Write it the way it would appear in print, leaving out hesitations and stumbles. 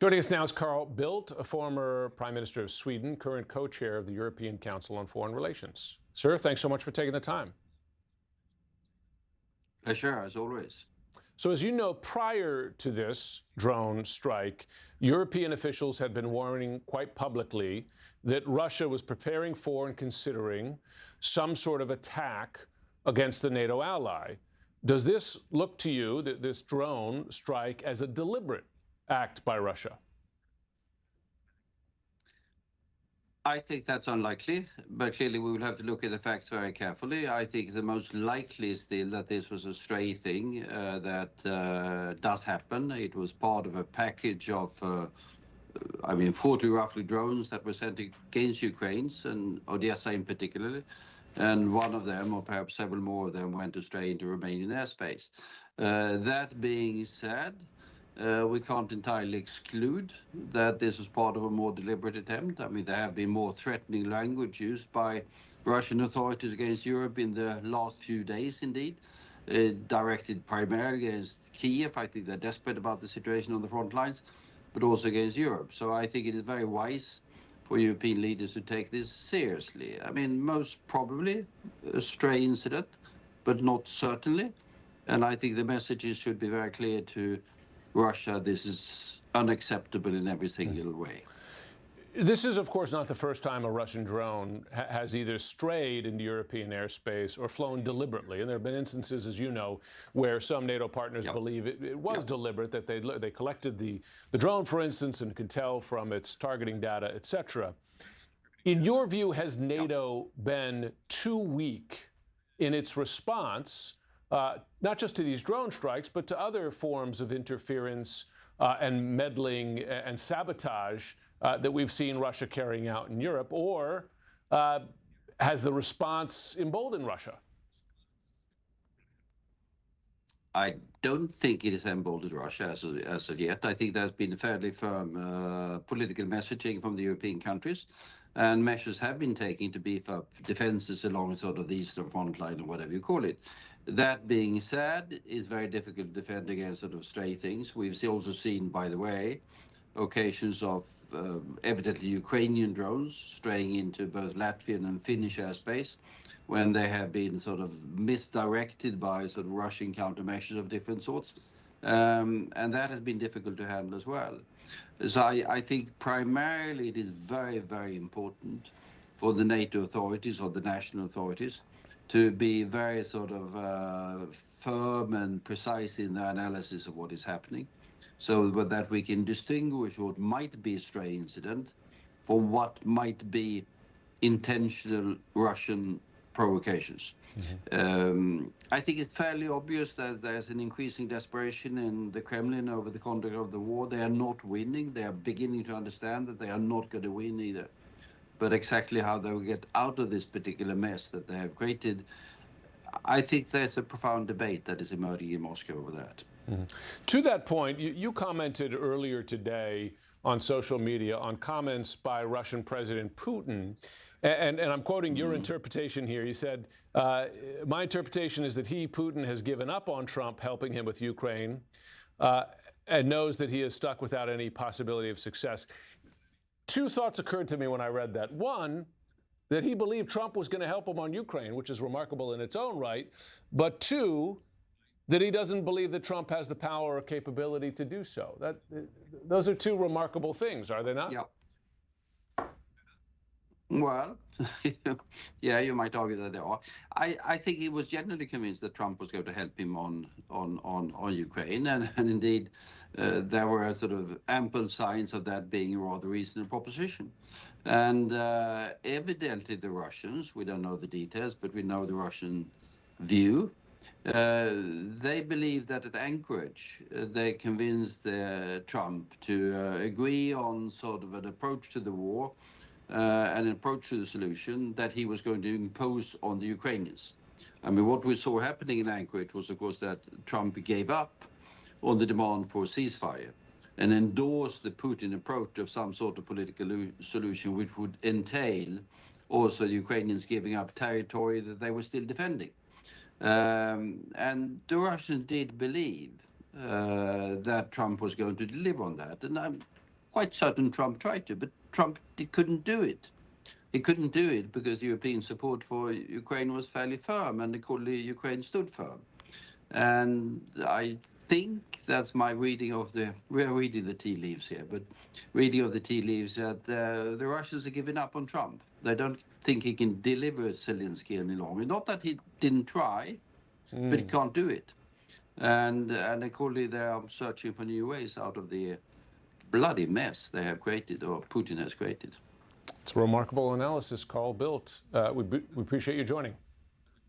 Joining us now is Carl Bildt, a former Prime Minister of Sweden, current co-chair of the European Council on Foreign Relations. Sir, thanks so much for taking the time. Pleasure, as always. So as you know, prior to this drone strike, European officials had been warning quite publicly that Russia was preparing for and considering some sort of attack against the NATO ally. Does this look to you, this drone strike, as a deliberate act by Russia? I think that's unlikely, but clearly we will have to look at the facts very carefully. I think the most likely is still that this was a stray thing that does happen. It was part of a package of, 40 roughly drones that were sent against Ukraine, and Odessa in particular. And one of them, or perhaps several more of them, went astray into Romanian airspace. That being said, we can't entirely exclude that this was part of a more deliberate attempt. I mean, there have been more threatening language used by Russian authorities against Europe in the last few days, indeed, directed primarily against Kiev. I think they're desperate about the situation on the front lines, but also against Europe. So I think it is very wise for European leaders to take this seriously. I mean, most probably a stray incident, but not certainly. And I think the messages should be very clear to Russia. This is unacceptable in every single way. This is, of course, not the first time a Russian drone has either strayed into European airspace or flown deliberately. And there have been instances, as you know, where some NATO partners believe it was deliberate, that they collected the drone, for instance, and could tell from its targeting data, etc. In your view, has NATO been too weak in its response, not just to these drone strikes, but to other forms of interference and meddling and sabotage that we've seen Russia carrying out in Europe? Or has the response emboldened Russia? I don't think it has emboldened Russia as of yet. I think there's been fairly firm political messaging from the European countries, and measures have been taken to beef up defenses along sort of the eastern front line, or whatever you call it. That being said, it's very difficult to defend against sort of stray things. We've also seen, by the way, occasions of evidently Ukrainian drones straying into both Latvian and Finnish airspace when they have been sort of misdirected by sort of Russian countermeasures of different sorts. And that has been difficult to handle as well. So I think primarily it is very, very important for the NATO authorities or the national authorities to be very sort of firm and precise in their analysis of what is happening, so that we can distinguish what might be a stray incident from what might be intentional Russian provocations. I think it's fairly obvious that there's an increasing desperation in the Kremlin over the conduct of the war. They are not winning. They are beginning to understand that they are not going to win either. But exactly how they will get out of this particular mess that they have created, I think there's a profound debate that is emerging in Moscow over that. To that point, you commented earlier today on social media on comments by Russian President Putin, and I'm quoting your interpretation here. You said, my interpretation is that Putin, has given up on Trump helping him with Ukraine and knows that he is stuck without any possibility of success. Two thoughts occurred to me when I read that. One, that he believed Trump was going to help him on Ukraine, which is remarkable in its own right. But two, that he doesn't believe that Trump has the power or capability to do so. Those are two remarkable things, are they not? Yeah. Well, yeah, you might argue that they are. I think he was generally convinced that Trump was going to help him on Ukraine, and indeed there were sort of ample signs of that being a rather reasonable proposition. And evidently the Russians, we don't know the details, but we know the Russian view. They believe that at Anchorage, they convinced Trump to agree on sort of an approach to the war, an approach to the solution that he was going to impose on the Ukrainians. I mean, what we saw happening in Anchorage was, of course, that Trump gave up on the demand for a ceasefire and endorsed the Putin approach of some sort of political solution, which would entail also the Ukrainians giving up territory that they were still defending. And the Russians did believe that Trump was going to deliver on that. And quite certain Trump tried to, but Trump couldn't do it. He couldn't do it because European support for Ukraine was fairly firm, and accordingly, Ukraine stood firm. And I think that's my reading of we're reading the tea leaves here, but reading of the tea leaves that the Russians are giving up on Trump. They don't think he can deliver Zelensky any longer. Not that he didn't try, but he can't do it. And accordingly, they are searching for new ways out of the bloody mess they have created, or Putin has created. It's a remarkable analysis, Carl Bildt. We appreciate you joining.